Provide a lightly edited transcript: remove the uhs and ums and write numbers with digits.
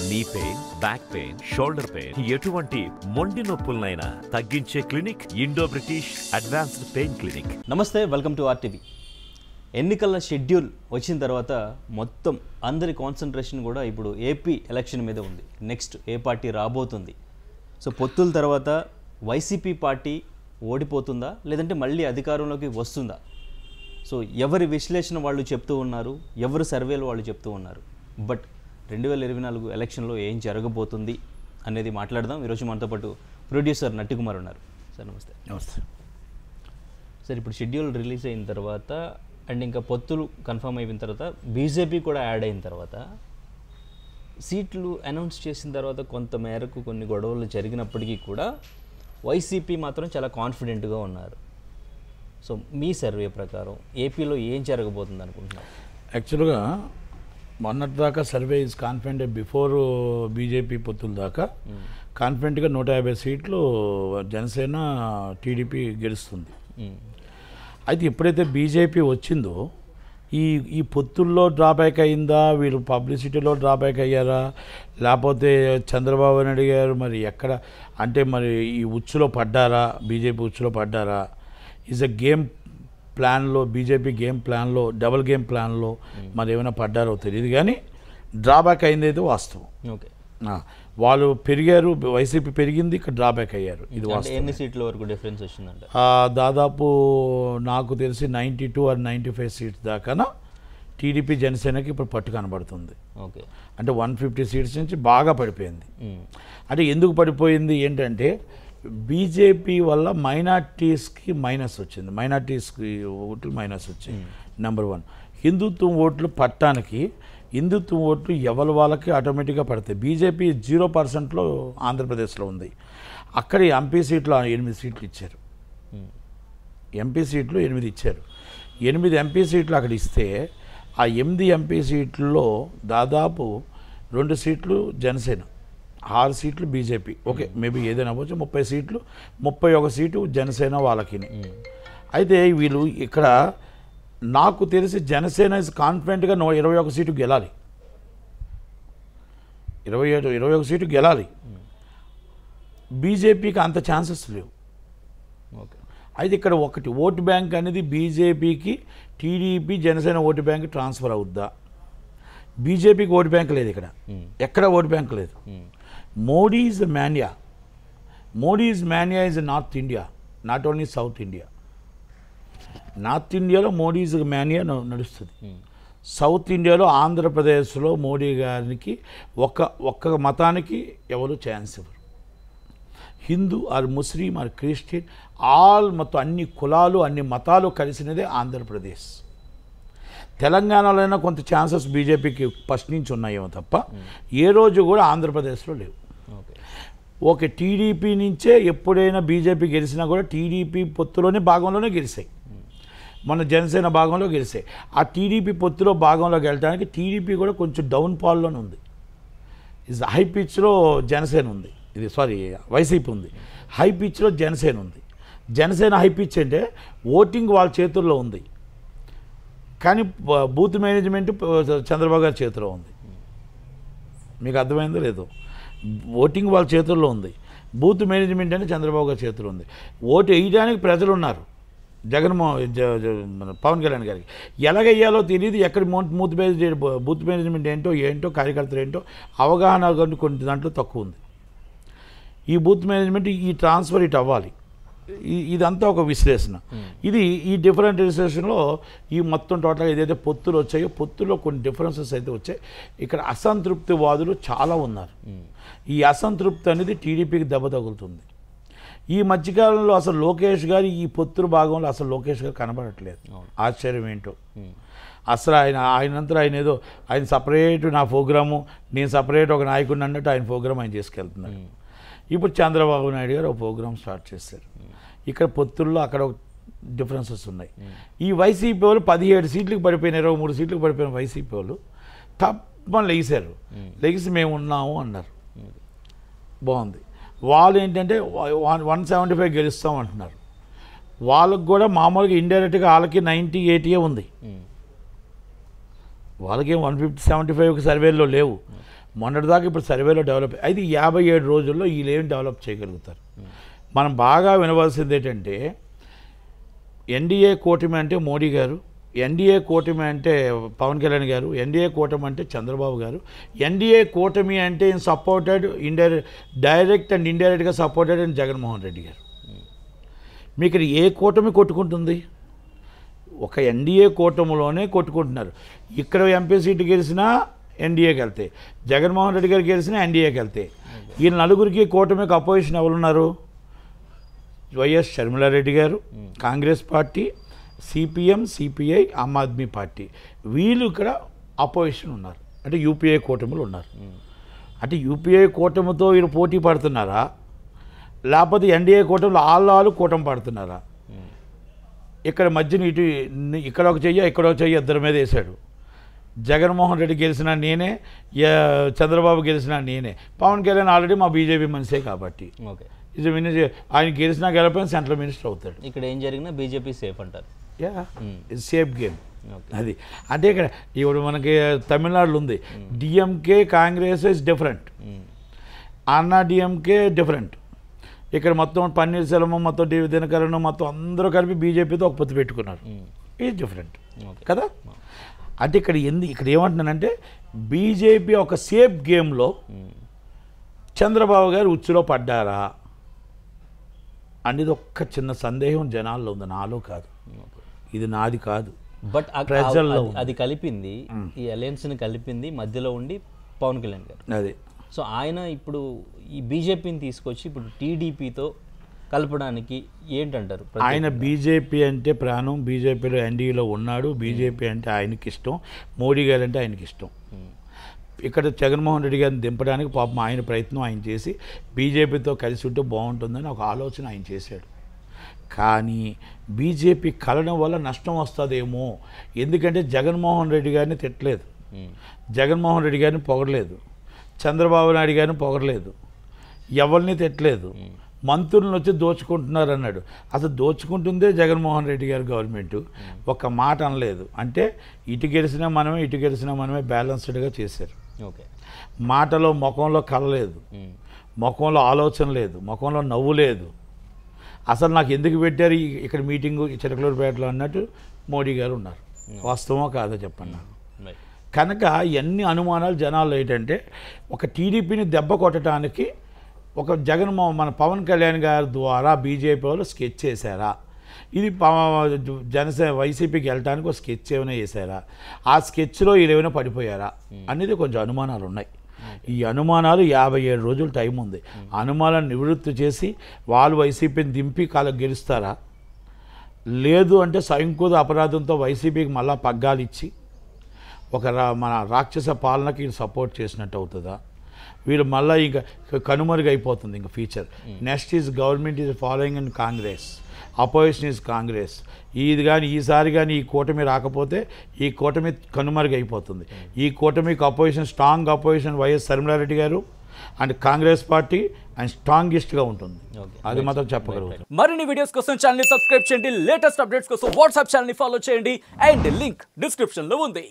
Knee pain, back pain, shoulder pain, ఎటువంటి మొండి నొప్పులనైనా తగ్గించే clinic Indo British advanced pain clinic. నమస్తే, వెల్కమ్ టు ఆర్టీవీ. ఎన్నికల షెడ్యూల్ వచ్చిన తర్వాత మొత్తం అందరి కాన్సన్ట్రేషన్ కూడా ఇప్పుడు ఏపీ ఎలక్షన్ మీద ఉంది. నెక్స్ట్ ఏ పార్టీ రాబోతుంది? సో పొత్తుల తర్వాత వైసీపీ పార్టీ ఓడిపోతుందా లేదంటే మళ్ళీ అధికారంలోకి వస్తుందా? సో ఎవరి విశ్లేషణ వాళ్ళు చెప్తూ ఉన్నారు, ఎవరి సర్వేలు వాళ్ళు చెప్తూ ఉన్నారు. బట్ 2024 ఎలక్షన్లో ఏం జరగబోతుంది అనేది మాట్లాడదాం. ఈరోజు మనతో పాటు ప్రొడ్యూసర్ నట్టికుమార్ ఉన్నారు. సార్ నమస్తే. నమస్తే సార్, ఇప్పుడు షెడ్యూల్ రిలీజ్ అయిన తర్వాత అండ్ ఇంకా పొత్తులు కన్ఫర్మ్ అయిన తర్వాత బీజేపీ కూడా యాడ్ అయిన తర్వాత సీట్లు అనౌన్స్ చేసిన తర్వాత కొంత మేరకు కొన్ని గొడవలు జరిగినప్పటికీ కూడా వైసీపీ మాత్రం చాలా కాన్ఫిడెంట్గా ఉన్నారు. సో మీ సర్వే ప్రకారం ఏపీలో ఏం జరగబోతుంది అనుకుంటున్నారు? యాక్చువల్గా మొన్నటిదాకా survey is confident before BJP పొత్తుల దాకా కాన్ఫిడెంట్గా 150 సీట్లు జనసేన టీడీపీ గెలుస్తుంది. అయితే ఎప్పుడైతే బీజేపీ వచ్చిందో ఈ పొత్తుల్లో డ్రాబ్యాక్ అయిందా, వీళ్ళు పబ్లిసిటీలో డ్రాబ్యాక్ అయ్యారా, లేకపోతే చంద్రబాబు నాయుడు గారు మరి ఎక్కడ అంటే మరి ఈ ఉచ్చులో పడ్డారా, బీజేపీ ఉచ్చులో పడ్డారా, ఈజ్ అ గేమ్ ప్లాన్లో, బీజేపీ గేమ్ ప్లాన్లో, డబుల్ గేమ్ ప్లాన్లో మరి ఏమైనా పడ్డారో తెలియదు. కానీ డ్రాబ్యాక్ అయింది అయితే వాస్తవం. ఓకే, వాళ్ళు పెరిగారు, వైసీపీ పెరిగింది, ఇక్కడ డ్రాబ్యాక్ అయ్యారు. ఇది వాస్తవం. ఎన్ని సీట్ల వరకు డిఫరెన్స్ వచ్చిందంటే దాదాపు నాకు తెలిసి 92 or 95 సీట్స్ దాకా టీడీపీ జనసేనకి ఇప్పుడు పట్టు కనబడుతుంది. ఓకే, అంటే 150 సీట్స్ నుంచి బాగా పడిపోయింది. అంటే ఎందుకు పడిపోయింది ఏంటంటే బీజేపీ వల్ల మైనార్టీస్కి మైనస్ వచ్చింది, మైనార్టీస్కి ఓట్లు మైనస్ వచ్చాయి. నెంబర్ 1. హిందుత్వం ఓట్లు పట్టానికి హిందుత్వం ఓట్లు ఎవరి వాళ్ళకి ఆటోమేటిక్గా పడతాయి. బీజేపీ 0%లో ఆంధ్రప్రదేశ్లో ఉంది. అక్కడ ఎంపీ సీట్లు 8 సీట్లు ఇచ్చారు. ఎంపీ సీట్లు 8 ఇచ్చారు. 8 ఎంపీ సీట్లు అక్కడ ఇస్తే ఆ 8 ఎంపీ సీట్లలో దాదాపు 2 సీట్లు జనసేన, 6 సీట్లు బీజేపీ. ఓకే, మేబీ ఏదైనా అవ్వచ్చు. 30 సీట్లు, 31 సీటు జనసేన వాళ్ళకి. అయితే వీళ్ళు ఇక్కడ నాకు తెలిసి జనసేన ఇస్ కాన్ఫిడెంట్గా 21 సీటు గెలాలి, 21 సీటు గెలాలి. బీజేపీకి అంత ఛాన్సెస్ లేవు. ఓకే, అయితే ఇక్కడ ఒకటి ఓటు బ్యాంక్ అనేది బీజేపీకి TDP Janasena vote bank transfer అవుద్దా? బీజేపీకి ఓటు బ్యాంక్ లేదు, ఇక్కడ ఎక్కడ ఓటు బ్యాంక్ లేదు. Modi is Manya, Modi is Manya is north India, not only south India. North ఇండియాలో మోడీ ఈజ్ మాన్యా నడుస్తుంది. సౌత్ ఇండియాలో ఆంధ్రప్రదేశ్లో మోడీ గారికి ఒక్క మతానికి ఎవరు ఛాన్స్ ఇవ్వరు. Hindu or Muslim or Christian all మొత్తం అన్ని కులాలు అన్ని మతాలు కలిసినదే ఆంధ్రప్రదేశ్. తెలంగాణలో కొంత ఛాన్సెస్ బీజేపీకి ఫస్ట్ నుంచి ఉన్నాయేమో తప్ప ఏ రోజు కూడా ఆంధ్రప్రదేశ్లో లేవు. ఓకే, టీడీపీ నుంచే ఎప్పుడైనా బీజేపీ గెలిచినా కూడా టీడీపీ పొత్తులోనే భాగంలోనే గెలిచాయి, మన జనసేన భాగంలో గెలిచాయి. ఆ టీడీపీ పొత్తులో భాగంలో గెలటానికి టీడీపీ కూడా కొంచెం డౌన్ ఫాల్లోనే ఉంది. ఇది హై పిచ్లో జనసేన ఉంది, ఇది వైసీపీ ఉంది. హై పిచ్లో జనసేన ఉంది. జనసేన హై పిచ్ అంటే ఓటింగ్ వాళ్ళ చేతుల్లో ఉంది, కానీ బూత్ మేనేజ్మెంట్ చంద్రబాబు గారి చేతిలో ఉంది. మీకు అర్థమైందో లేదో? ఓటింగ్ వాళ్ళ చేతుల్లో ఉంది, బూత్ మేనేజ్మెంట్ అంటే చంద్రబాబు గారి చేతిలో ఉంది. ఓటు వేయడానికి ప్రజలు ఉన్నారు, పవన్ కళ్యాణ్ గారికి. ఎలాగయ్యాలో తెలియదు, ఎక్కడ బూత్ మేనేజ్మెంట్ ఏంటో కార్యకర్తలు ఏంటో అవగాహన కొన్ని దాంట్లో తక్కువ ఉంది. ఈ బూత్ మేనేజ్మెంట్ ఈ ట్రాన్స్ఫర్ ఇటు అవ్వాలి, ఇదంతా ఒక విశ్లేషణ. ఇది ఈ డిఫరెంట్ విశ్లేషణలో ఈ మొత్తం టోటల్గా ఏదైతే పొత్తులు వచ్చాయో పొత్తులో కొన్ని డిఫరెన్సెస్ అయితే వచ్చాయి. ఇక్కడ అసంతృప్తి వాదులు చాలా ఉన్నారు. ఈ అసంతృప్తి అనేది టీడీపీకి దెబ్బ తగులుతుంది. ఈ మధ్యకాలంలో అసలు లోకేష్ గారు ఈ పొత్తుల భాగంలో అసలు లోకేష్ గారు కనబడట్లేదు. ఆశ్చర్యం ఏంటో అసలు ఆయనంతా ఆయన ఏదో ఆయన సపరేట్ నా ప్రోగ్రాము, నేను సపరేట్ ఒక నాయకుడిని అన్నట్టు ఆయన ప్రోగ్రామ్ ఆయన చేసుకెళ్తున్నారు. ఇప్పుడు చంద్రబాబు నాయుడు గారు ఒక ప్రోగ్రామ్ స్టార్ట్ చేశారు. ఇక్కడ పొత్తుల్లో అక్కడ డిఫరెన్సెస్ ఉన్నాయి. ఈ వైసీపీ వాళ్ళు 17 సీట్లకు పడిపోయిన 23 సీట్లకు పడిపోయిన వైసీపీ వాళ్ళు తప్పని లెగిశారు. లెగిసి మేము ఉన్నాము అన్నారు. బాగుంది. వాళ్ళు ఏంటంటే 175 గెలుస్తాం అంటున్నారు. వాళ్ళకు కూడా మామూలుగా ఇండైరెక్ట్గా వాళ్ళకి 90-80 ఉంది. వాళ్ళకేం 150-75 సర్వేల్లో లేవు. మొన్నటిదాకా ఇప్పుడు సర్వేలో డెవలప్ అయితే 57 రోజుల్లో వీళ్ళేం డెవలప్ చేయగలుగుతారు. మనం బాగా వినవలసింది ఏంటంటే ఎన్డీఏ కూటమి అంటే మోడీ గారు, ఎన్డీఏ కూటమి అంటే పవన్ కళ్యాణ్ గారు, ఎన్డీఏ కూటమి అంటే చంద్రబాబు గారు, ఎన్డీఏ కూటమి అంటే సపోర్టెడ్ డైరెక్ట్ అండ్ ఇండైరెక్ట్గా సపోర్టెడ్ అండ్ జగన్మోహన్ రెడ్డి గారు. మీకు ఏ కూటమి కొట్టుకుంటుంది? ఒక ఎన్డీఏ కూటమిలోనే కొట్టుకుంటున్నారు. ఇక్కడ ఎంపీ సీటు గెలిచినా ఎన్డీఏకి వెళ్తాయి, జగన్మోహన్ రెడ్డి గారు గెలిచినా ఎన్డీఏకి వెళ్తాయి. ఈ నలుగురికి కూటమికి అపోజిషన్ ఎవరున్నారు? వైఎస్ షర్మిలారెడ్డి గారు, Congress party, CPM, CPI, Aam Aadmi party, వీళ్ళు ఇక్కడ అపోజిషన్ ఉన్నారు. అంటే యూపీఏ కూటమిలు ఉన్నారు. అంటే యూపీఏ కూటమితో వీళ్ళు పోటీ పడుతున్నారా, లేకపోతే ఎన్డీఏ కూటమిలో ఆళ్ళు కూటమి పడుతున్నారా? ఇక్కడ మధ్యన ఇటు ఇక్కడ ఒక చెయ్యి ఇక్కడ ఒక చెయ్యి ఇద్దరి మీద వేశాడు. జగన్మోహన్ రెడ్డి గెలిచినా నేనే, చంద్రబాబు గెలిచినా నేనే. పవన్ కళ్యాణ్ ఆల్రెడీ మా బీజేపీ మనిషే కాబట్టి ఓకే, ఆయన గెలిచినా గెలపైన సెంట్రల్ మినిస్టర్ అవుతాడు. ఇక్కడ ఏం జరిగినా బీజేపీ సేఫ్ అంటారు. సేఫ్ గేమ్ అది. అంటే ఇక్కడ ఇప్పుడు మనకి తమిళనాడులో ఉంది, డిఎంకే కాంగ్రెస్ ఇస్ డిఫరెంట్, అన్నా డిఎంకే డిఫరెంట్. ఇక్కడ మొత్తం పన్నీర్ సెల్వం, మొత్తం దినకరన్, మొత్తం అందరూ కలిపి బీజేపీతో ఒక పొత్తు పెట్టుకున్నారు. ఈజ్ డిఫరెంట్ కదా. అంటే ఇక్కడ ఏమంటున్నానంటే బీజేపీ ఒక సేఫ్ గేమ్లో చంద్రబాబు గారు ఉచ్చులో పడ్డారా అనేది ఒక్క చిన్న సందేహం జనాల్లో ఉంది, నాలో కాదు, ఇది నాది కాదు, బట్ ప్రజల్లో అది కలిపింది, ఈ అలయన్స్ని కలిపింది మధ్యలో ఉండి పవన్ కళ్యాణ్ గారు. అదే. సో ఆయన ఇప్పుడు ఈ బీజేపీని తీసుకొచ్చి ఇప్పుడు టీడీపీతో కలపడానికి ఏంటంటారు? ఆయన బీజేపీ అంటే ప్రాణం, బీజేపీలో ఎన్డీఏలో ఉన్నాడు, బీజేపీ అంటే ఆయనకి ఇష్టం, మోడీ గారు అంటే ఆయనకి ఇష్టం. ఇక్కడ జగన్మోహన్ రెడ్డి గారిని దింపడానికి పాపం ఆయన ప్రయత్నం ఆయన చేసి బీజేపీతో కలిసి ఉంటే బాగుంటుందని ఒక ఆలోచన ఆయన చేశాడు. కానీ బీజేపీ కలడం వల్ల నష్టం వస్తుందేమో, ఎందుకంటే జగన్మోహన్ రెడ్డి గారిని తిట్టలేదు, జగన్మోహన్ రెడ్డి గారిని పొగడలేదు, చంద్రబాబు నాయుడు గారిని పొగడలేదు, ఎవరిని తిట్టలేదు, మంత్రులను వచ్చి దోచుకుంటున్నారు అన్నాడు. అసలు దోచుకుంటుందే జగన్మోహన్ రెడ్డి గారి గవర్నమెంట్, ఒక్క మాట అనలేదు. అంటే ఇటు గెలిచినా మనమే, ఇటు గెలిచినా మనమే బ్యాలెన్స్డ్గా చేశారు. ఓకే, మాటలో ముఖంలో కలలేదు, ముఖంలో ఆలోచన లేదు, ముఖంలో నవ్వు లేదు. అసలు నాకు ఎందుకు పెట్టారు ఇక్కడ మీటింగు చిలకలూరుపేటలో అన్నట్టు మోడీ గారు ఉన్నారు. వాస్తవమో కాదో చెప్పండి నాకు. కనుక ఎన్ని అనుమానాలు జనాల్లో ఏంటంటే ఒక టీడీపీని దెబ్బ కొట్టడానికి ఒక మన పవన్ కళ్యాణ్ గారి ద్వారా బీజేపీ వాళ్ళు స్కెచ్ చేశారా, ఇది జనసేన వైసీపీకి వెళ్ళడానికి ఒక స్కెచ్ ఏమైనా చేశారా, ఆ స్కెచ్లో వీళ్ళేమైనా పడిపోయారా అనేది కొంచెం అనుమానాలు ఉన్నాయి. ఈ అనుమానాలు 57 రోజులు టైం ఉంది. అనుమానాలను నివృత్తి చేసి వాళ్ళు వైసీపీని దింపి గెలుస్తారా, లేదు అంటే స్వయంకృత అపరాధంతో వైసీపీకి మళ్ళా పగ్గాలు ఇచ్చి మన రాక్షస పాలనకి సపోర్ట్ చేసినట్టు అవుతుందా, వీళ్ళు మళ్ళీ ఇంకా కనుమరుగైపోతుంది ఇంకా future. Next is government is following in Congress, opposition is Congress. ఇది కానీ ఈసారి కానీ ఈ కూటమి రాకపోతే ఈ కూటమి కనుమరుగైపోతుంది. ఈ కూటమికి opposition, strong opposition YS Sharmila Reddy గారు అండ్ కాంగ్రెస్ పార్టీ అండ్ స్ట్రాంగెస్ట్గా ఉంటుంది. అది మాత్రం చెప్పగలుగుతాం. మరిన్ని వీడియోస్ కోసం ఛానల్ సబ్స్క్రైబ్ చేయండి, లేటెస్ట్ అప్డేట్స్ కోసం వాట్సాప్ ఛానల్ ఫాలో చేయండి అండ్ లింక్ డిస్క్రిప్షన్లో ఉంది.